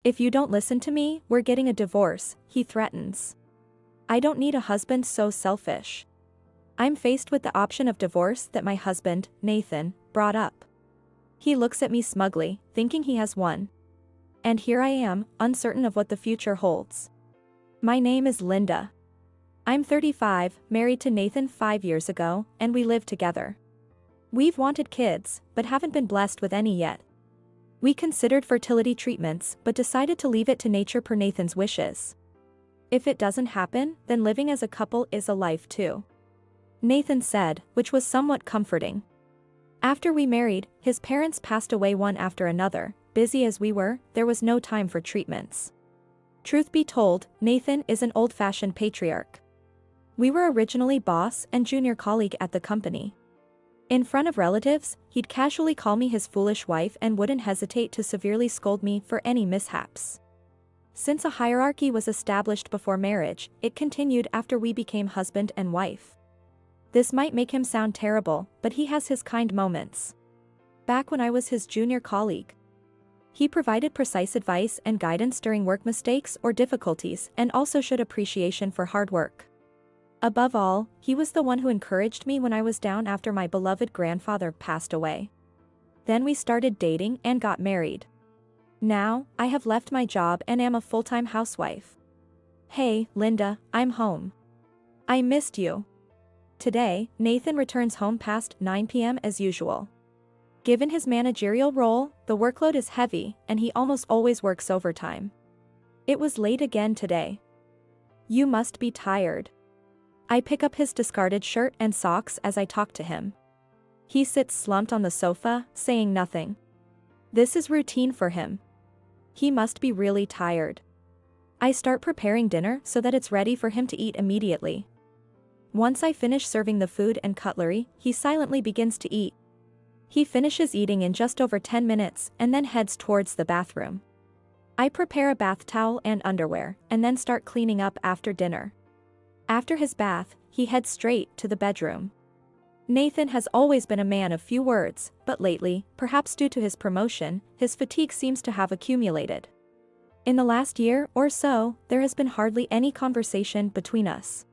If you don't listen to me, we're getting a divorce, he threatens. I don't need a husband so selfish. I'm faced with the option of divorce that my husband, Nathan, brought up. He looks at me smugly, thinking he has won. And here I am, uncertain of what the future holds. My name is Linda. I'm 35, married to Nathan 5 years ago, and we live together. We've wanted kids, but haven't been blessed with any yet. We considered fertility treatments, but decided to leave it to nature per Nathan's wishes. If it doesn't happen, then living as a couple is a life too. Nathan said, which was somewhat comforting. After we married, his parents passed away one after another. Busy as we were, there was no time for treatments. Truth be told, Nathan is an old-fashioned patriarch. We were originally boss and junior colleague at the company. In front of relatives, he'd casually call me his foolish wife and wouldn't hesitate to severely scold me for any mishaps. Since a hierarchy was established before marriage, it continued after we became husband and wife. This might make him sound terrible, but he has his kind moments. Back when I was his junior colleague, he provided precise advice and guidance during work mistakes or difficulties and also showed appreciation for hard work. Above all, he was the one who encouraged me when I was down after my beloved grandfather passed away. Then we started dating and got married. Now, I have left my job and am a full-time housewife. Hey, Linda, I'm home. I missed you. Today, Nathan returns home past 9 p.m. as usual. Given his managerial role, the workload is heavy, and he almost always works overtime. It was late again today. You must be tired. I pick up his discarded shirt and socks as I talk to him. He sits slumped on the sofa, saying nothing. This is routine for him. He must be really tired. I start preparing dinner so that it's ready for him to eat immediately. Once I finish serving the food and cutlery, he silently begins to eat. He finishes eating in just over 10 minutes and then heads towards the bathroom. I prepare a bath towel and underwear, and then start cleaning up after dinner. After his bath, he heads straight to the bedroom. Nathan has always been a man of few words, but lately, perhaps due to his promotion, his fatigue seems to have accumulated. In the last year or so, there has been hardly any conversation between us.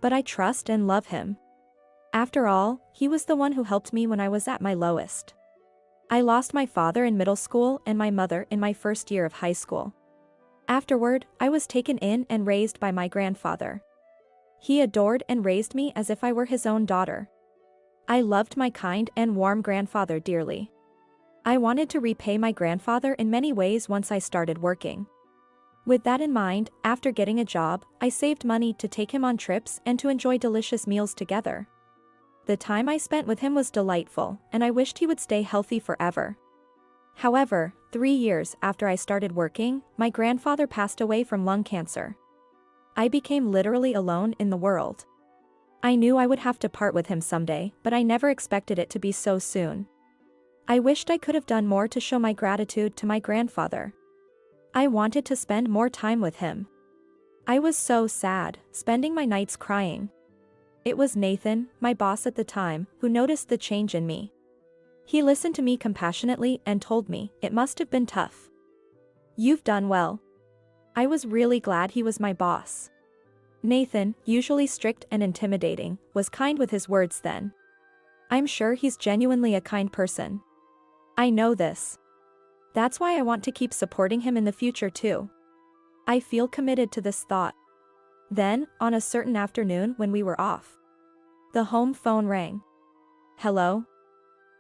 But I trust and love him. After all, he was the one who helped me when I was at my lowest. I lost my father in middle school and my mother in my first year of high school. Afterward, I was taken in and raised by my grandfather. He adored and raised me as if I were his own daughter. I loved my kind and warm grandfather dearly. I wanted to repay my grandfather in many ways once I started working. With that in mind, after getting a job, I saved money to take him on trips and to enjoy delicious meals together. The time I spent with him was delightful, and I wished he would stay healthy forever. However, 3 years after I started working, my grandfather passed away from lung cancer. I became literally alone in the world. I knew I would have to part with him someday, but I never expected it to be so soon. I wished I could have done more to show my gratitude to my grandfather. I wanted to spend more time with him. I was so sad, spending my nights crying. It was Nathan, my boss at the time, who noticed the change in me. He listened to me compassionately and told me, it must have been tough. You've done well. I was really glad he was my boss. Nathan, usually strict and intimidating, was kind with his words then. I'm sure he's genuinely a kind person. I know this. That's why I want to keep supporting him in the future too. I feel committed to this thought. Then, on a certain afternoon when we were off, the home phone rang. Hello?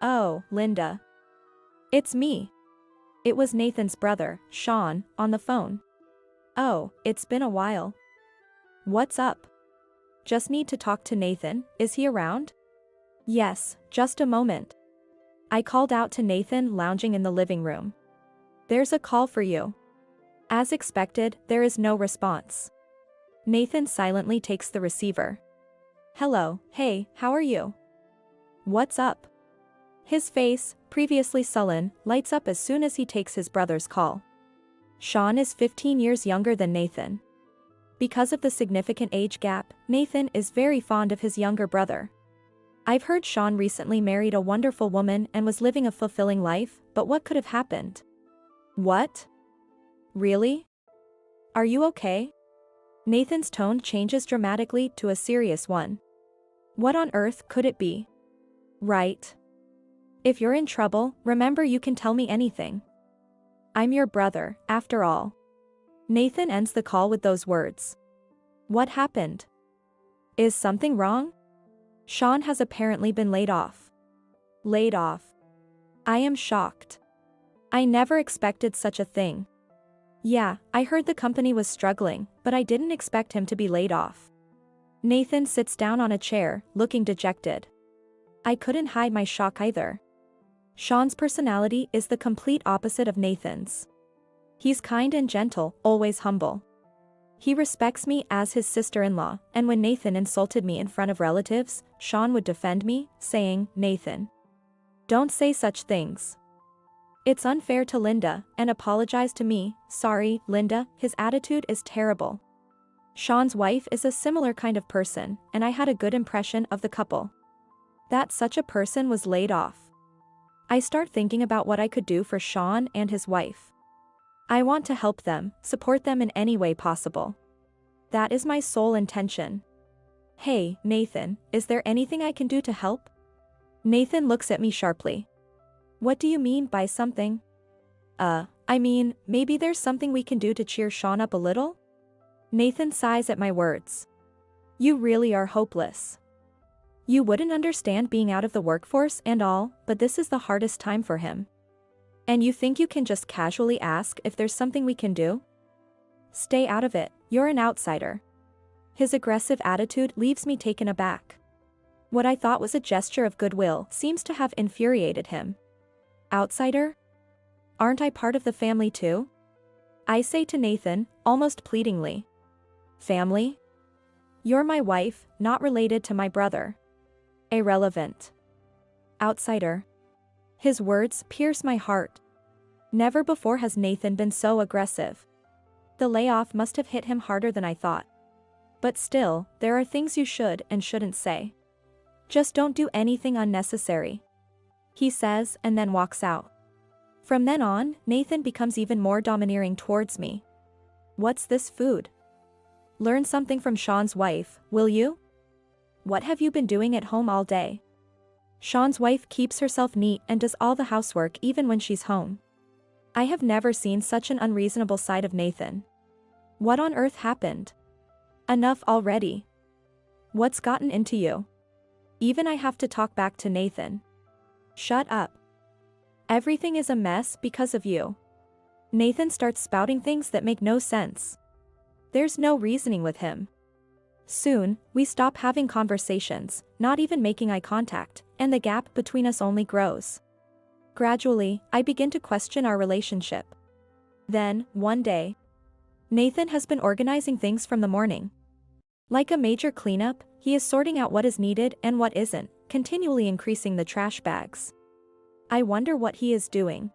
Oh, Linda. It's me. It was Nathan's brother, Sean, on the phone. Oh, it's been a while. What's up? Just need to talk to Nathan, is he around? Yes, just a moment. I called out to Nathan lounging in the living room. There's a call for you. As expected, there is no response. Nathan silently takes the receiver. Hello, hey, how are you? What's up? His face, previously sullen, lights up as soon as he takes his brother's call. Sean is 15 years younger than Nathan. Because of the significant age gap, Nathan is very fond of his younger brother. I've heard Sean recently married a wonderful woman and was living a fulfilling life, but what could have happened? What? Really? Are you okay? Nathan's tone changes dramatically to a serious one. What on earth could it be? Right. If you're in trouble, remember you can tell me anything. I'm your brother, after all. Nathan ends the call with those words. What happened? Is something wrong? Sean has apparently been laid off. Laid off. I am shocked. I never expected such a thing. Yeah, I heard the company was struggling, but I didn't expect him to be laid off. Nathan sits down on a chair, looking dejected. I couldn't hide my shock either. Sean's personality is the complete opposite of Nathan's. He's kind and gentle, always humble. He respects me as his sister-in-law, and when Nathan insulted me in front of relatives, Sean would defend me, saying, Nathan, don't say such things. It's unfair to Linda, and apologize to me. Sorry, Linda, his attitude is terrible. Sean's wife is a similar kind of person, and I had a good impression of the couple. That such a person was laid off. I start thinking about what I could do for Sean and his wife. I want to help them, support them in any way possible. That is my sole intention. Hey, Nathan, is there anything I can do to help? Nathan looks at me sharply. What do you mean by something? I mean, maybe there's something we can do to cheer Sean up a little? Nathan sighs at my words. You really are hopeless. You wouldn't understand being out of the workforce and all, but this is the hardest time for him. And you think you can just casually ask if there's something we can do? Stay out of it, you're an outsider. His aggressive attitude leaves me taken aback. What I thought was a gesture of goodwill seems to have infuriated him. Outsider? Aren't I part of the family too? I say to Nathan, almost pleadingly. Family? You're my wife, not related to my brother. Irrelevant. Outsider. His words pierce my heart. Never before has Nathan been so aggressive. The layoff must have hit him harder than I thought. But still, there are things you should and shouldn't say. Just don't do anything unnecessary. He says and then walks out. From then on, Nathan becomes even more domineering towards me. What's this food? Learn something from Sean's wife, will you? What have you been doing at home all day? Sean's wife keeps herself neat and does all the housework even when she's home. I have never seen such an unreasonable side of Nathan. What on earth happened? Enough already. What's gotten into you? Even I have to talk back to Nathan. Shut up. Everything is a mess because of you. Nathan starts spouting things that make no sense. There's no reasoning with him. Soon, we stop having conversations, not even making eye contact, and the gap between us only grows. Gradually, I begin to question our relationship. Then, one day, Nathan has been organizing things from the morning. Like a major cleanup, he is sorting out what is needed and what isn't, continually increasing the trash bags. I wonder what he is doing.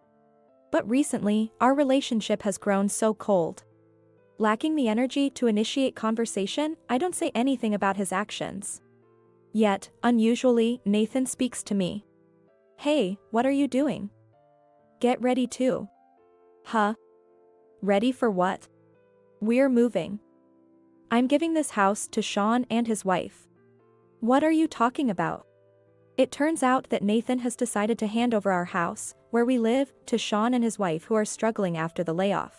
But recently, our relationship has grown so cold. Lacking the energy to initiate conversation, I don't say anything about his actions. Yet, unusually, Nathan speaks to me. Hey, what are you doing? Get ready too. Huh? Ready for what? We're moving. I'm giving this house to Sean and his wife. What are you talking about? It turns out that Nathan has decided to hand over our house, where we live, to Sean and his wife who are struggling after the layoff.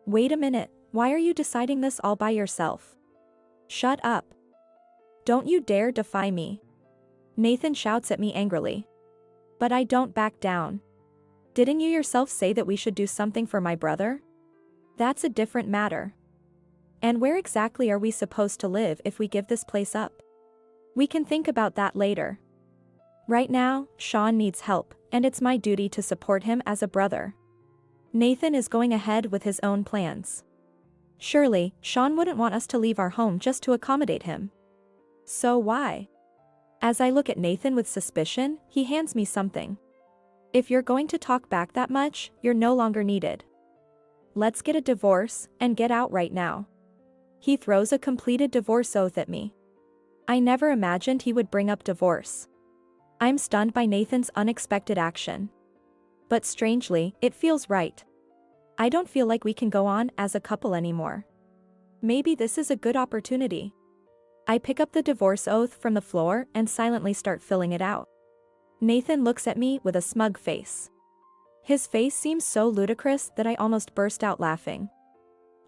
Wait a minute, why are you deciding this all by yourself? Shut up. Don't you dare defy me. Nathan shouts at me angrily. But I don't back down. Didn't you yourself say that we should do something for my brother? That's a different matter. And where exactly are we supposed to live if we give this place up? We can think about that later. Right now, Sean needs help, and it's my duty to support him as a brother. Nathan is going ahead with his own plans. Surely, Sean wouldn't want us to leave our home just to accommodate him. So why? As I look at Nathan with suspicion, he hands me something. If you're going to talk back that much, you're no longer needed. Let's get a divorce, and get out right now. He throws a completed divorce oath at me. I never imagined he would bring up divorce. I'm stunned by Nathan's unexpected action. But strangely, it feels right. I don't feel like we can go on as a couple anymore. Maybe this is a good opportunity. I pick up the divorce oath from the floor and silently start filling it out. Nathan looks at me with a smug face. His face seems so ludicrous that I almost burst out laughing.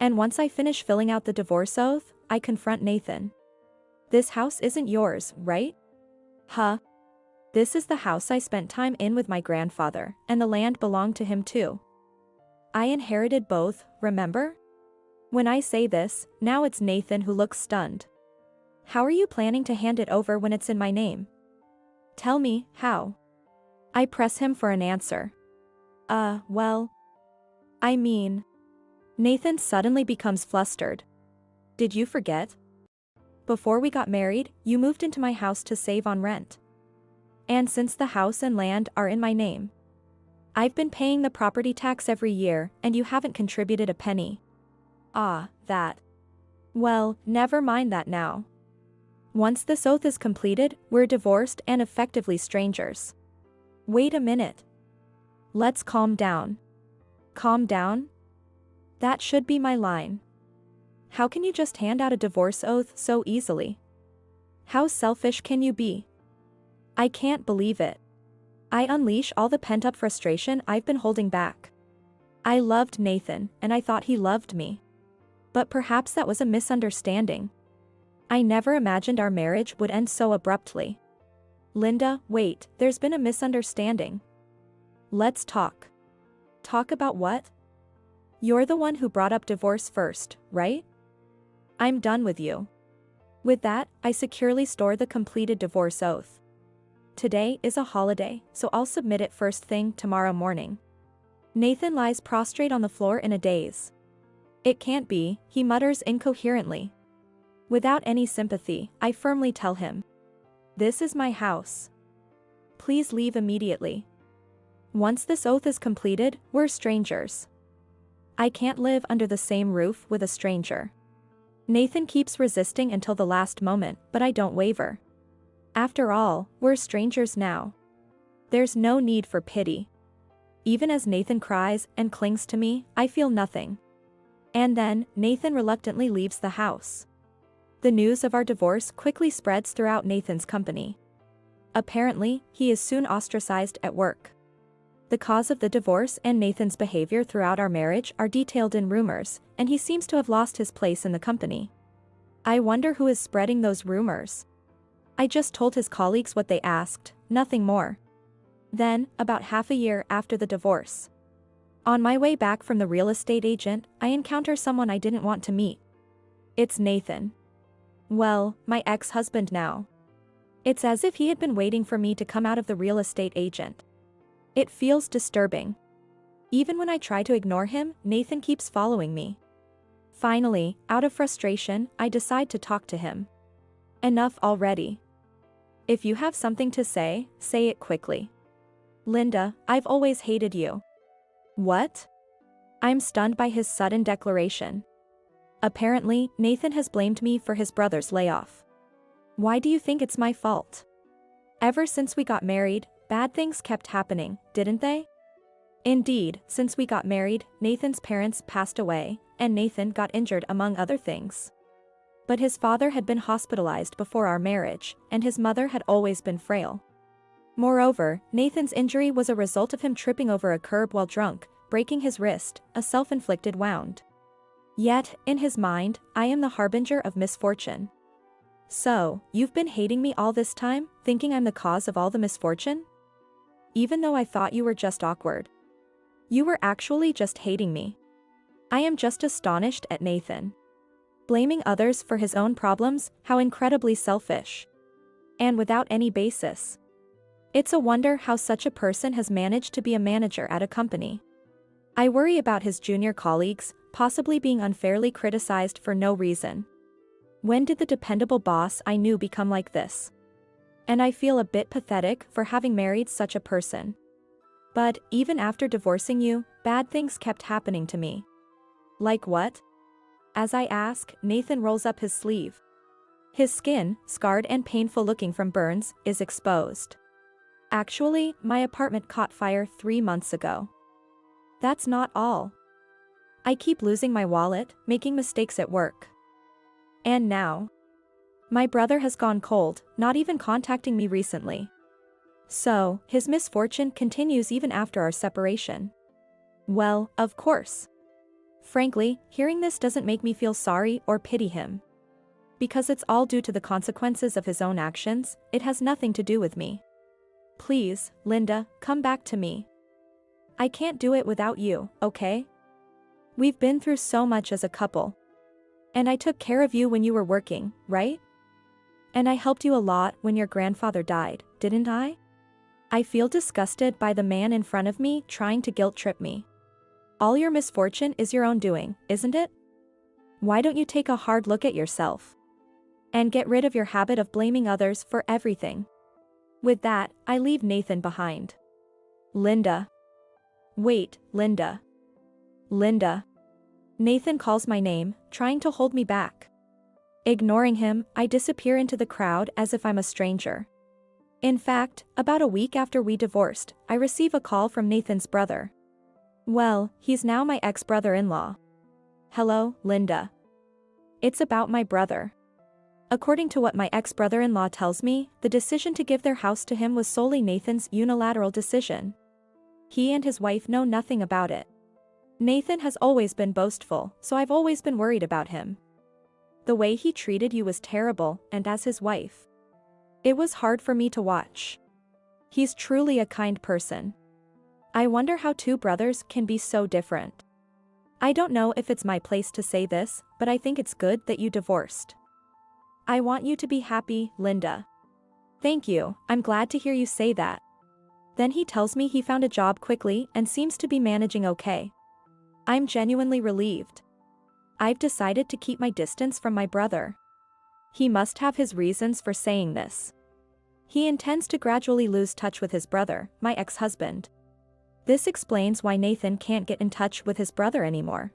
And once I finish filling out the divorce oath, I confront Nathan. This house isn't yours, right? Huh? This is the house I spent time in with my grandfather, and the land belonged to him too. I inherited both, remember? When I say this, now it's Nathan who looks stunned. How are you planning to hand it over when it's in my name? Tell me, how? I press him for an answer. Well. I mean. Nathan suddenly becomes flustered. Did you forget? Before we got married, you moved into my house to save on rent. And since the house and land are in my name, I've been paying the property tax every year, and you haven't contributed a penny. That. Well, never mind that now. Once this oath is completed, we're divorced and effectively strangers. Wait a minute. Let's calm down. Calm down? That should be my line. How can you just hand out a divorce oath so easily? How selfish can you be? I can't believe it. I unleash all the pent-up frustration I've been holding back. I loved Nathan, and I thought he loved me. But perhaps that was a misunderstanding. I never imagined our marriage would end so abruptly. Linda, wait, there's been a misunderstanding. Let's talk. Talk about what? You're the one who brought up divorce first, right? I'm done with you. With that, I securely store the completed divorce oath. Today is a holiday, so I'll submit it first thing tomorrow morning. Nathan lies prostrate on the floor in a daze. It can't be, he mutters incoherently. Without any sympathy, I firmly tell him. This is my house. Please leave immediately. Once this oath is completed, we're strangers. I can't live under the same roof with a stranger. Nathan keeps resisting until the last moment, but I don't waver. After all, we're strangers now. There's no need for pity. Even as Nathan cries and clings to me, I feel nothing. And then, Nathan reluctantly leaves the house. The news of our divorce quickly spreads throughout Nathan's company. Apparently, he is soon ostracized at work. The cause of the divorce and Nathan's behavior throughout our marriage are detailed in rumors, and he seems to have lost his place in the company. I wonder who is spreading those rumors. I just told his colleagues what they asked, nothing more. Then, about half a year after the divorce, on my way back from the real estate agent, I encounter someone I didn't want to meet. It's Nathan. Well, my ex-husband now. It's as if he had been waiting for me to come out of the real estate agent. It feels disturbing. Even when I try to ignore him, Nathan keeps following me. Finally, out of frustration, I decide to talk to him. Enough already. If you have something to say it quickly. Linda, I've always hated you. What? I'm stunned by his sudden declaration. Apparently, Nathan has blamed me for his brother's layoff. Why do you think it's my fault? Ever since we got married, bad things kept happening, didn't they? Indeed, since we got married, Nathan's parents passed away, and Nathan got injured among other things. But his father had been hospitalized before our marriage, and his mother had always been frail. Moreover, Nathan's injury was a result of him tripping over a curb while drunk, breaking his wrist, a self-inflicted wound. Yet, in his mind, I am the harbinger of misfortune. So, you've been hating me all this time, thinking I'm the cause of all the misfortune? Even though I thought you were just awkward. You were actually just hating me. I am just astonished at Nathan. Blaming others for his own problems, how incredibly selfish. And without any basis. It's a wonder how such a person has managed to be a manager at a company. I worry about his junior colleagues, possibly being unfairly criticized for no reason. When did the dependable boss I knew become like this? And I feel a bit pathetic for having married such a person. But, even after divorcing you, bad things kept happening to me. Like what? As I ask, Nathan rolls up his sleeve. His skin, scarred and painful looking from burns, is exposed. Actually, my apartment caught fire 3 months ago. That's not all. I keep losing my wallet, making mistakes at work. And now, my brother has gone cold, not even contacting me recently. So, his misfortune continues even after our separation. Well, of course. Frankly, hearing this doesn't make me feel sorry or pity him. Because it's all due to the consequences of his own actions, it has nothing to do with me. Please, Linda, come back to me. I can't do it without you, okay? We've been through so much as a couple. And I took care of you when you were working, right? And I helped you a lot when your grandfather died, didn't I? I feel disgusted by the man in front of me trying to guilt-trip me. All your misfortune is your own doing, isn't it? Why don't you take a hard look at yourself? And get rid of your habit of blaming others for everything. With that, I leave Nathan behind. Linda. Wait, Linda. Linda. Nathan calls my name, trying to hold me back. Ignoring him, I disappear into the crowd as if I'm a stranger. In fact, about a week after we divorced, I receive a call from Nathan's brother. Well, he's now my ex-brother-in-law. Hello, Linda. It's about my brother. According to what my ex-brother-in-law tells me, the decision to give their house to him was solely Nathan's unilateral decision. He and his wife know nothing about it. Nathan has always been boastful, so I've always been worried about him. The way he treated you was terrible, and as his wife, it was hard for me to watch. He's truly a kind person. I wonder how two brothers can be so different. I don't know if it's my place to say this, but I think it's good that you divorced. I want you to be happy, Linda. Thank you, I'm glad to hear you say that. Then he tells me he found a job quickly and seems to be managing okay. I'm genuinely relieved. I've decided to keep my distance from my brother. He must have his reasons for saying this. He intends to gradually lose touch with his brother, my ex-husband. This explains why Nathan can't get in touch with his brother anymore.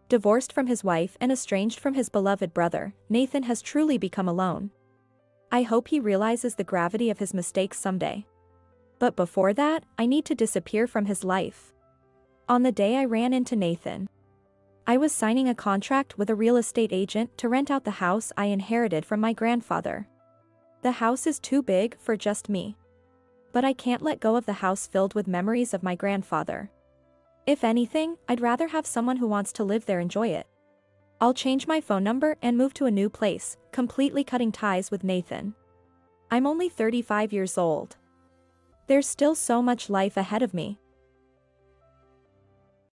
Divorced from his wife and estranged from his beloved brother, Nathan has truly become alone. I hope he realizes the gravity of his mistakes someday. But before that, I need to disappear from his life. On the day I ran into Nathan, I was signing a contract with a real estate agent to rent out the house I inherited from my grandfather. The house is too big for just me. But I can't let go of the house filled with memories of my grandfather. If anything, I'd rather have someone who wants to live there enjoy it. I'll change my phone number and move to a new place, completely cutting ties with Nathan. I'm only 35 years old. There's still so much life ahead of me.